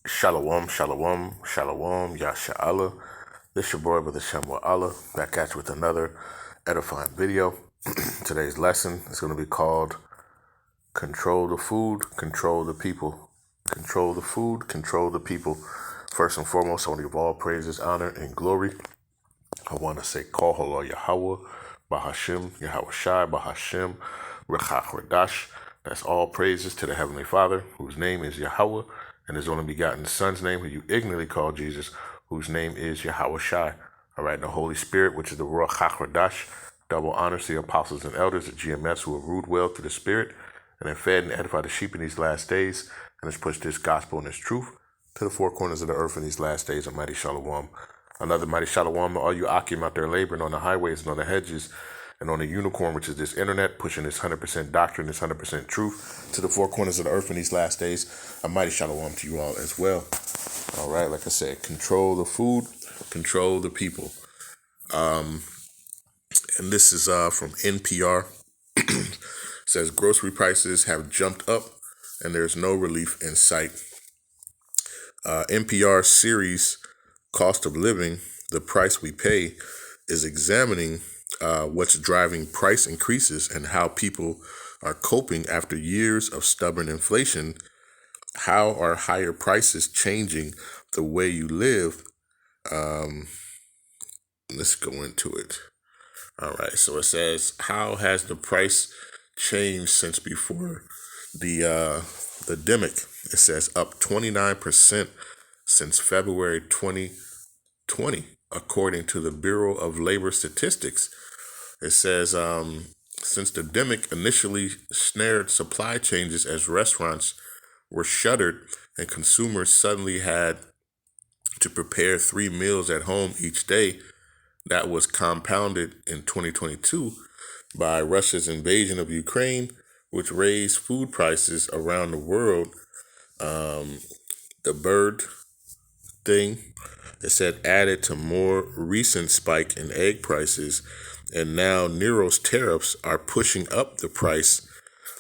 Shalom, shalom, shalom, Yasha. This your boy, Brother Shamwa Allah, back at you with another edifying video. Today's lesson is going to be called Control the Food, Control the People. Control the food, control the people. First and foremost, I want to give all praises, honor, and glory. I want to say, call Halal Yahawah, Bahasham, Yahawashi, Bahasham, Qadash. That's all praises to the Heavenly Father, whose name is Yahawah, and his only begotten Son's name, who you ignorantly call Jesus, whose name is Yahawashi. All right, and the Holy Spirit, which is the Rawchaa, double honors to the apostles and elders at GMS who have ruled well through the Spirit, and have fed and edified the sheep in these last days, and has pushed this gospel and this truth to the four corners of the earth in these last days. A mighty shalom. Another mighty shalom to all you Akim out there laboring on the highways and on the hedges and on the unicorn, which is this internet, pushing this 100% doctrine, this 100% truth to the four corners of the earth in these last days. A mighty shalom to you all as well. All right, like I said, control the food, control the people. And this is from NPR. It says grocery prices have jumped up and there's no relief in sight. NPR series Cost of Living, The Price We Pay, is examining what's driving price increases and how people are coping after years of stubborn inflation. How are higher prices changing the way you live? Let's go into it. All right, so it says, how has the price changed since before the demic? It says up 29% since February 2020, according to the Bureau of Labor Statistics. It says, since the demic initially snared supply changes as restaurants were shuttered and consumers suddenly had to prepare 3 meals at home each day, that was compounded in 2022 by Russia's invasion of Ukraine, which raised food prices around the world. The bird thing, it said, added to more recent spike in egg prices, and now Nero's tariffs are pushing up the price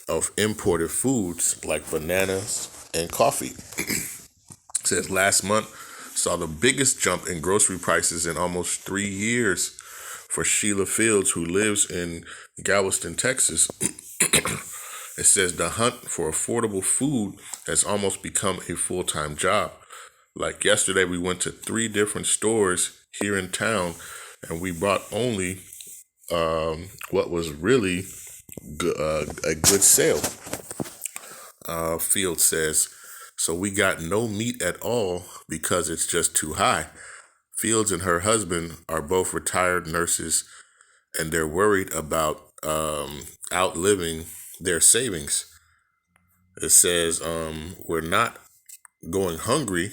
of imported foods like bananas and coffee. It says last month saw the biggest jump in grocery prices in almost 3 years for Sheila Fields, who lives in Galveston, Texas. It says the hunt for affordable food has almost become a full-time job. Like yesterday, we went to 3 different stores here in town, and we bought only what was really a good sale. Field says, so we got no meat at all because it's just too high. Fields and her husband are both retired nurses, and they're worried about outliving their savings. It says, we're not going hungry.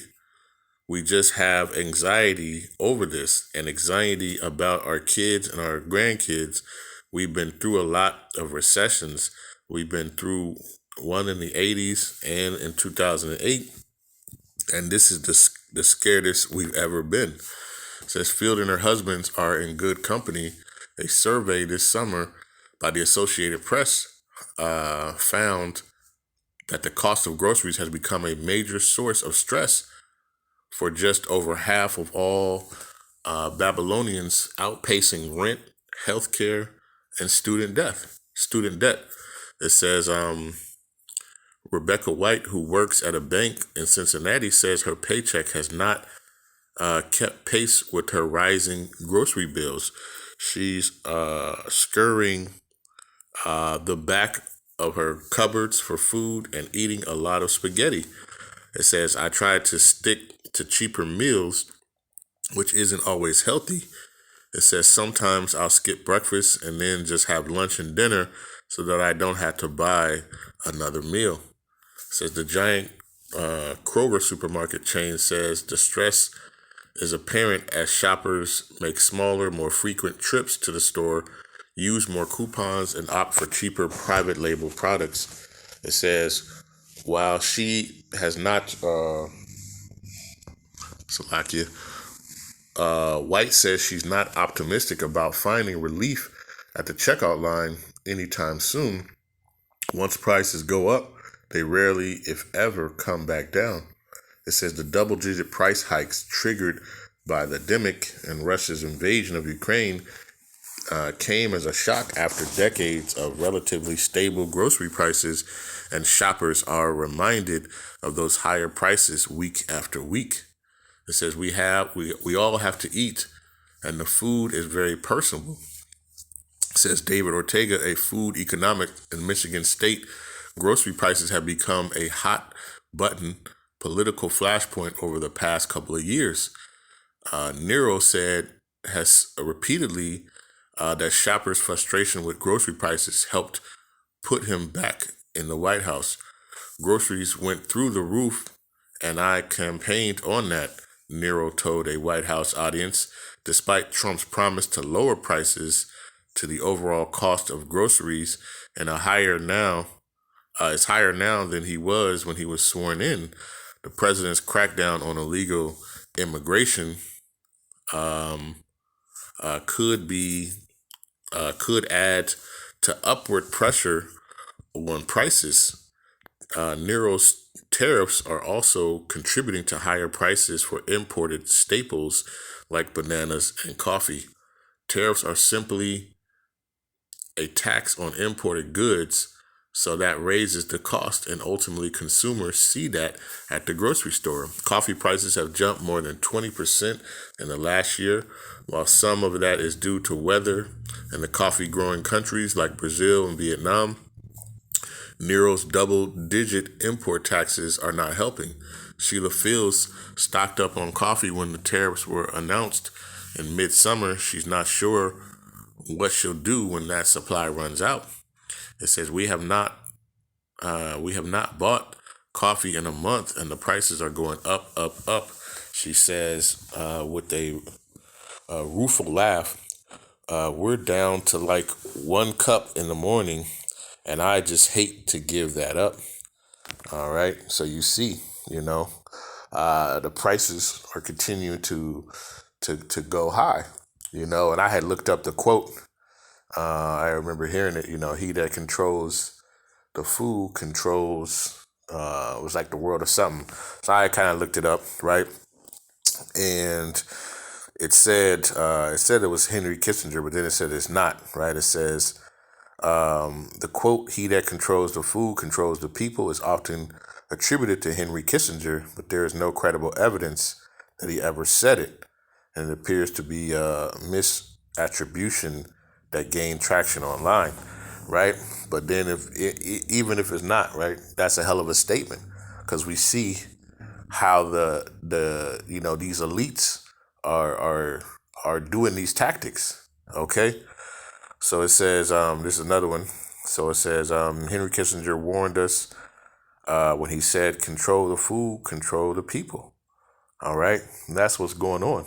We just have anxiety over this and anxiety about our kids and our grandkids. We've been through a lot of recessions. We've been through one in the 80s and in 2008. And this is the scaredest we've ever been. It says Field and her husbands are in good company. A survey this summer by the Associated Press found that the cost of groceries has become a major source of stress for just over half of all Babylonians, outpacing rent, healthcare, and student debt. It says Rebecca White, who works at a bank in Cincinnati, says her paycheck has not kept pace with her rising grocery bills. She's scurrying the back of her cupboards for food and eating a lot of spaghetti. It says, I tried to stick to cheaper meals, which isn't always healthy. It says sometimes I'll skip breakfast and then just have lunch and dinner so that I don't have to buy another meal. It says the giant Kroger supermarket chain says the stress is apparent as shoppers make smaller, more frequent trips to the store, use more coupons, and opt for cheaper private label products. It says, while she has not, White says she's not optimistic about finding relief at the checkout line anytime soon. Once prices go up, they rarely, if ever, come back down. It says the double-digit price hikes triggered by the demic and Russia's invasion of Ukraine came as a shock after decades of relatively stable grocery prices, and shoppers are reminded of those higher prices week after week. It says we all have to eat, and the food is very personal. It says David Ortega, a food economic in Michigan State, grocery prices have become a hot button political flashpoint over the past couple of years. Nero has repeatedly that shoppers' frustration with grocery prices helped put him back in the White House. Groceries went through the roof, and I campaigned on that, Nero told a White House audience, despite Trump's promise to lower prices to the overall cost of groceries and it's higher now than he was when he was sworn in. The president's crackdown on illegal immigration could add to upward pressure on prices. Nero's tariffs are also contributing to higher prices for imported staples like bananas and coffee. Tariffs are simply a tax on imported goods, so that raises the cost, and ultimately consumers see that at the grocery store. Coffee prices have jumped more than 20% in the last year. While some of that is due to weather and the coffee growing countries like Brazil and Vietnam, Nero's double-digit import taxes are not helping. Sheila Fields stocked up on coffee when the tariffs were announced in midsummer. She's not sure what she'll do when that supply runs out. It says we have not bought coffee in a month, and the prices are going up, up, up. She says with a rueful laugh, we're down to like 1 cup in the morning, and I just hate to give that up. All right, so you see, the prices are continuing to go high, and I had looked up the quote. I remember hearing it, he that controls the food controls, it was like the world or something. So I kind of looked it up, right? And it said it was Henry Kissinger, but then it said it's not, right? It says, the quote, he that controls the food controls the people, is often attributed to Henry Kissinger, but there is no credible evidence that he ever said it. And it appears to be a misattribution that gained traction online, right? But then even if it's not, right, that's a hell of a statement, because we see how the these elites are doing these tactics, okay? So it says, this is another one. So it says, Henry Kissinger warned us when he said, control the food, control the people. All right. And that's what's going on.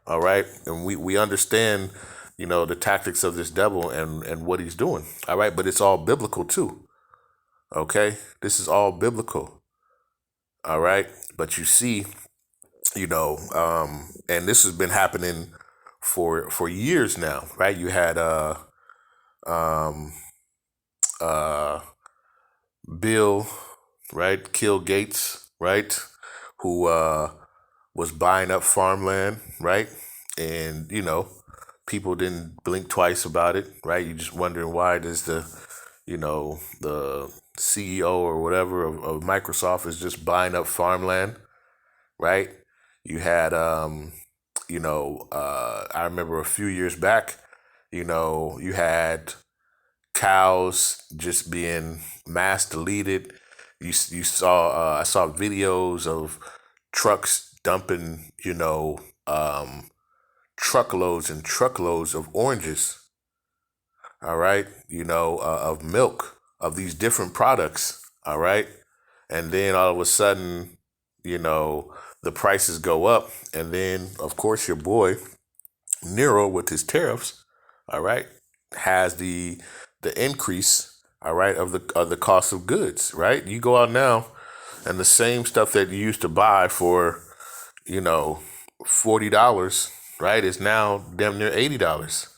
All right. And we understand, the tactics of this devil and what he's doing. All right. But it's all biblical too. Okay. This is all biblical. All right. But you see, and this has been happening for years now, right? You had Bill, right, Kill Gates, right, who was buying up farmland, right, and people didn't blink twice about it, right? You're just wondering, why does the CEO or whatever of Microsoft is just buying up farmland, right? You had I remember a few years back, you had cows just being mass deleted. You saw I saw videos of trucks dumping truckloads and truckloads of oranges, all right, of milk, of these different products, all right, and then all of a sudden, the prices go up, and then of course your boy Nero with his tariffs, all right, has the increase, all right, of the cost of goods, right? You go out now, and the same stuff that you used to buy for, $40, right, is now damn near $80,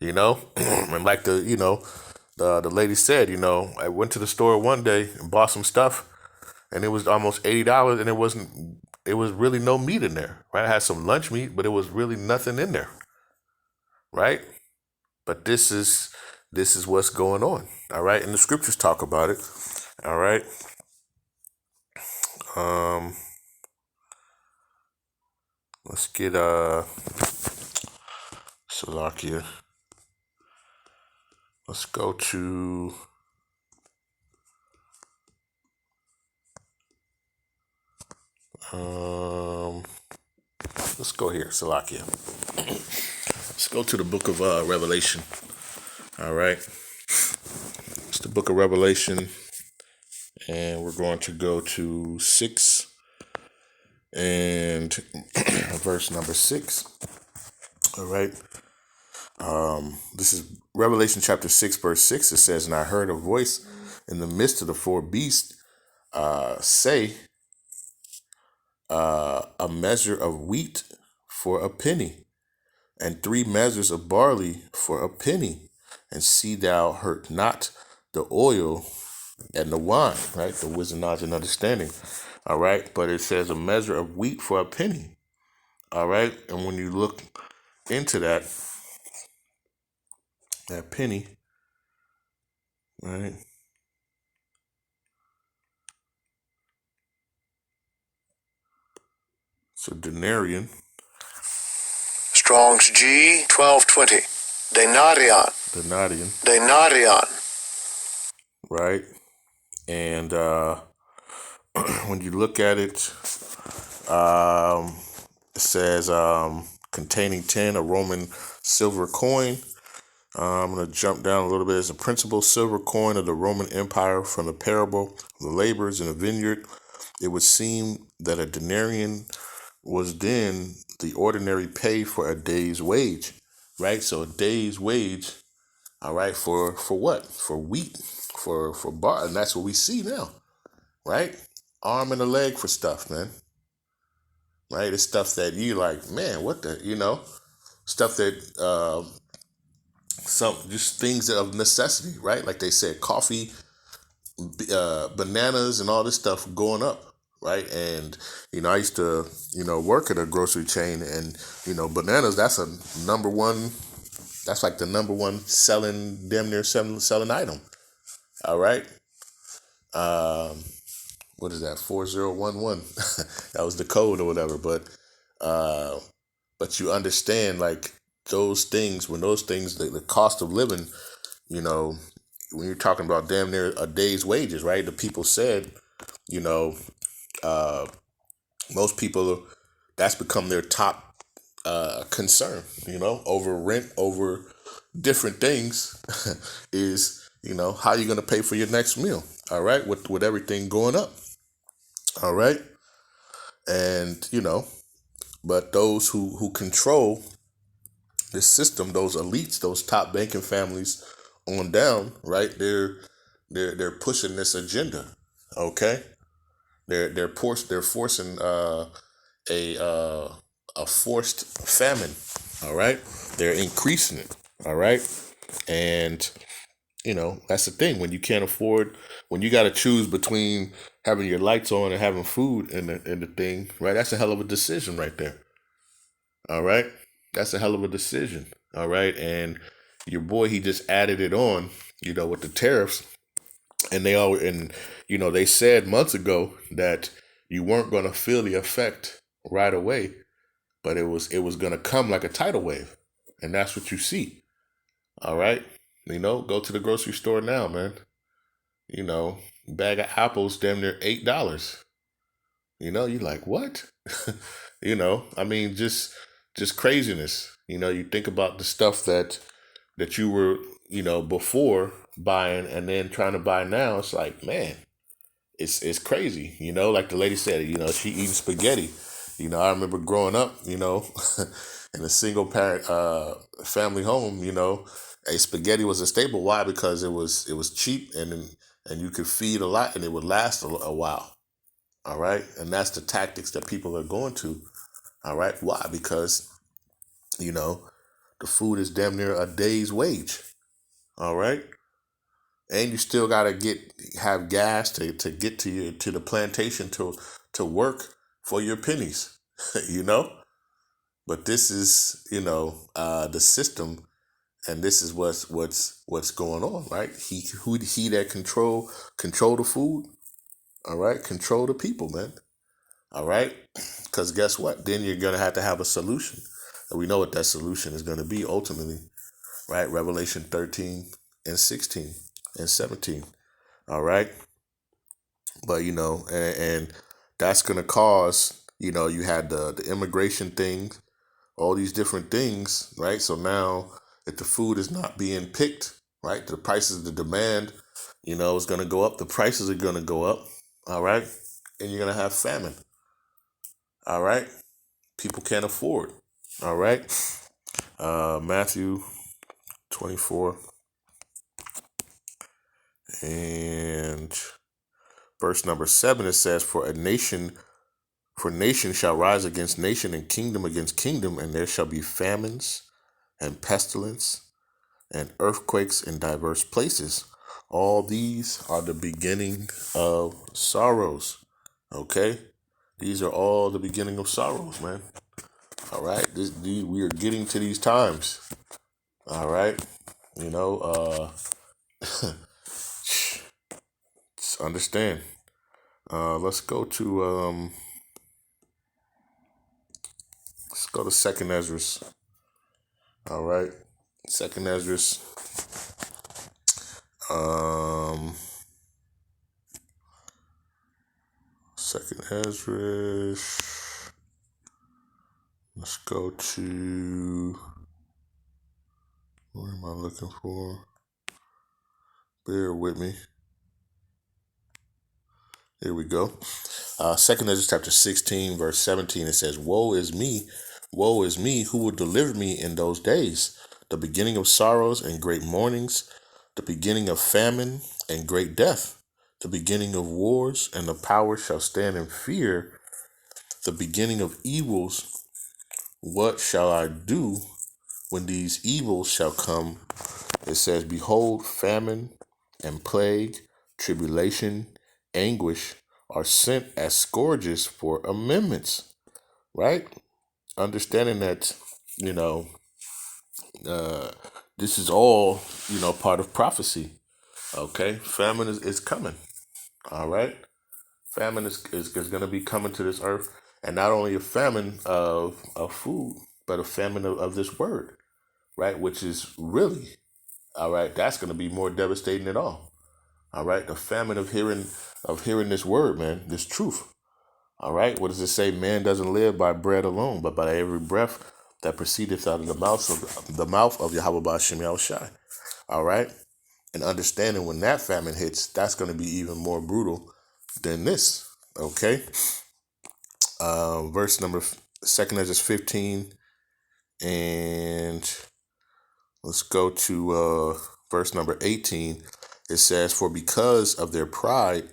and like the lady said, I went to the store one day and bought some stuff, and it was almost $80, and it was really no meat in there, right? I had some lunch meat, but it was really nothing in there, right? But this is what's going on, all right? And the scriptures talk about it, all right? Let's get Salakia. Let's go to let's go here, Salakia. Let's go to the book of Revelation. All right. It's the book of Revelation, and we're going to go to 6 and verse number 6. All right. This is Revelation chapter 6, verse 6. It says, "And I heard a voice in the midst of the four beasts say, a measure of wheat for a penny, and 3 measures of barley for a penny, and see thou hurt not the oil and the wine," right? The wisdom, knowledge, and understanding. All right. But it says a measure of wheat for a penny. All right. And when you look into that penny, right? So denarian. Strong's G 1220. Denarian. Denarian. Right. And when you look at it, it says containing 10, a Roman silver coin. I'm going to jump down a little bit. It's a principal silver coin of the Roman Empire from the parable of the laborers in a vineyard. It would seem that a denarian was then the ordinary pay for a day's wage, right? So a day's wage, all right, for what? For wheat, for bar, and that's what we see now, right? Arm and a leg for stuff, man. Right? It's stuff that you like, man, what the, stuff that some just things of necessity, right? Like they said, coffee, bananas, and all this stuff going up, right? And I used to work at a grocery chain, and bananas, that's a number one. That's like the number one selling, damn near selling item. All right. What is that? 4011. That was the code or whatever. But you understand, like, those things, when those things, the cost of living, when you're talking about damn near a day's wages, right? The people said, most people, that's become their top concern, over rent, over different things is, how you going to pay for your next meal. All right. With everything going up. All right. And, but those who control this system, those elites, those top banking families on down, right? They're pushing this agenda. Okay. They're forcing a forced famine. All right. They're increasing it. All right. And that's the thing. When you can't afford, when you got to choose between having your lights on and having food in the thing, right? That's a hell of a decision right there. All right. That's a hell of a decision. All right. And your boy, he just added it on, with the tariffs. And they said months ago that you weren't going to feel the effect right away, but it was going to come like a tidal wave. And that's what you see. All right. Go to the grocery store now, man. Bag of apples damn near $8. You're like, what? I mean, just craziness. You think about the stuff that you were, before buying and then trying to buy now. It's like, man, it's crazy. Like the lady said, she eating spaghetti. I remember growing up, in a single parent family home, a spaghetti was a staple. Why? Because it was cheap, and you could feed a lot and it would last a while. All right. And that's the tactics that people are going to. All right. Why? Because, the food is damn near a day's wage. All right. and you still gotta have gas to get to the plantation to work for your pennies, you know. But this is, the system, and this is what's going on, right? He that control the food, all right, control the people, man, all right. Because guess what? Then you're gonna have to have a solution, and we know what that solution is gonna be ultimately, right? Revelation 13 and 16 and 17, all right. But and that's gonna cause, you had the immigration thing, all these different things, right? So now, if the food is not being picked, right, the prices, the demand, is going to go up. The prices are going to go up, all right? And you're going to have famine, all right? People can't afford, all right? Matthew 24 and verse number 7, it says, For nation shall rise against nation, and kingdom against kingdom, and there shall be famines and pestilence and earthquakes in diverse places. All these are the beginning of sorrows. Okay? These are all the beginning of sorrows, man. All right? We are getting to these times. All right? Just understand. Let's go to Second Esdras. All right? Second Esdras. Second Esdras. Let's go to, what am I looking for? Bear with me. Here we go. Second Esdras chapter 16, verse 17, it says, woe is me, who will deliver me in those days? The beginning of sorrows and great mournings, the beginning of famine and great death, the beginning of wars, and the power shall stand in fear, the beginning of evils. What shall I do when these evils shall come? It says, behold, famine and plague, tribulation, anguish are sent as scourges for amendments, right? Understanding that, this is all, part of prophecy. Okay, famine is coming. All right, famine is going to be coming to this earth, and not only a famine of food, but a famine of this word, right? Which is really, all right, that's going to be more devastating than all. All right, the famine of hearing this word, man, this truth. All right, what does it say? Man doesn't live by bread alone, but by every breath that proceedeth out of the mouth of Yahawah Bahasham Yahawashi. All right, and understanding when that famine hits, that's going to be even more brutal than this. Okay, verse number second Esdras 15, and let's go to verse number 18. It says, for because of their pride,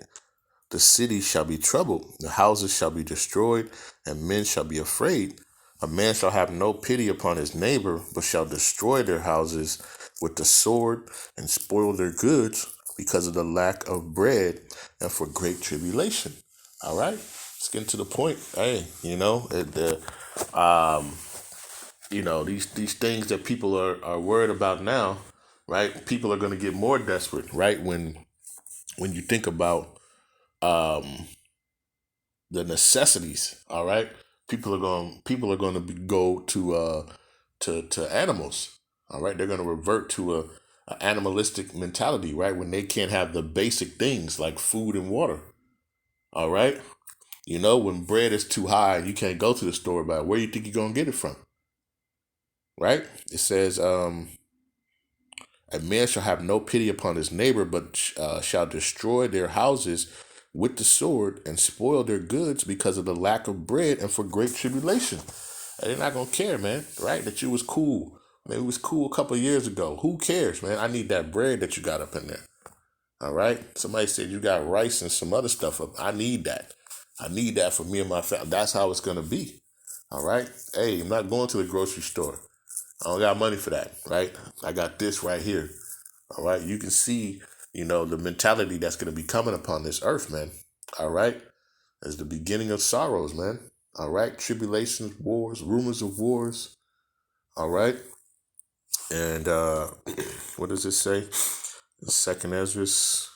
the city shall be troubled, the houses shall be destroyed, and men shall be afraid. A man shall have no pity upon his neighbor, but shall destroy their houses with the sword and spoil their goods because of the lack of bread and for great tribulation. All right, let's get to the point. Hey, these things that people are worried about now, right? People are going to get more desperate, right? When you think about the necessities, all right, people are going to go to animals, all right. They're going to revert to a animalistic mentality, right? When they can't have the basic things like food and water, all right. When bread is too high and you can't go to the store, about where you think you're going to get it from, right? It says, a man shall have no pity upon his neighbor, but shall destroy their houses with the sword and spoil their goods because of the lack of bread and for great tribulation. And they're not going to care, man, right? That you was cool. Man, it was cool a couple of years ago. Who cares, man? I need that bread that you got up in there. All right? Somebody said you got rice and some other stuff up. I need that. I need that for me and my family. That's how it's going to be. All right? Hey, I'm not going to the grocery store. I don't got money for that, right? I got this right here. All right, you can see the mentality that's going to be coming upon this earth, man. All right. As the beginning of sorrows, man. All right. Tribulations, wars, rumors of wars. All right. And what does it say? Second Esdras.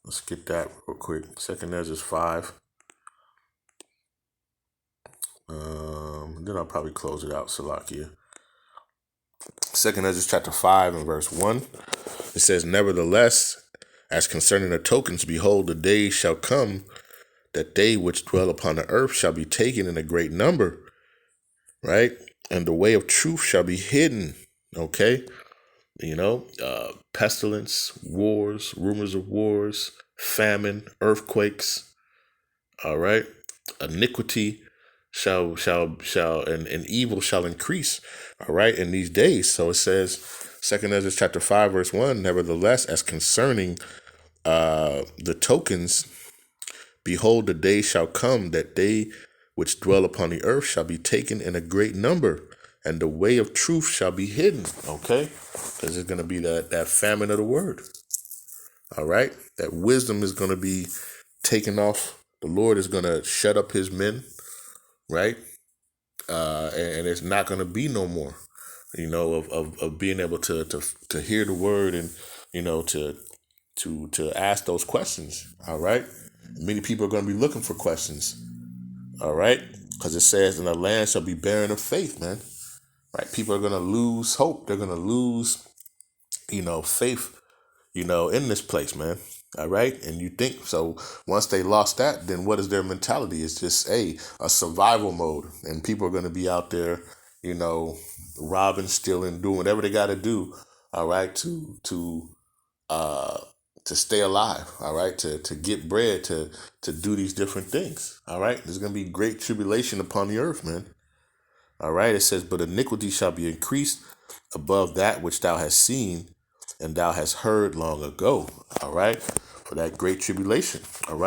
Let's get that real quick. Second Esdras 5. Then I'll probably close it out, Salakia. Second Esdras chapter 5 and verse 1. It says, nevertheless, as concerning the tokens, behold, the days shall come that they which dwell upon the earth shall be taken in a great number, right? And the way of truth shall be hidden, okay? Pestilence, wars, rumors of wars, famine, earthquakes, all right? Iniquity and evil shall increase, all right, in these days. So it says, 2 Ezra chapter 5, verse 1, nevertheless, as concerning the tokens, behold, the day shall come that they which dwell upon the earth shall be taken in a great number, and the way of truth shall be hidden, okay? Because it's going to be that famine of the word, all right? That wisdom is going to be taken off. The Lord is going to shut up his men, right? And it's not going to be no more, of being able to hear the word and, to ask those questions, all right? Many people are going to be looking for questions, all right? Because it says, and the land shall be barren of faith, man, right? People are going to lose hope. They're going to lose, faith, in this place, man. All right. And you think so once they lost that, then what is their mentality? It's just a survival mode. And people are going to be out there, robbing, stealing, doing whatever they got to do. All right. To stay alive. All right. To get bread, to do these different things. All right. There's going to be great tribulation upon the earth, man. All right. It says, but iniquity shall be increased above that which thou hast seen and thou hast heard long ago. All right. For that great tribulation. All right.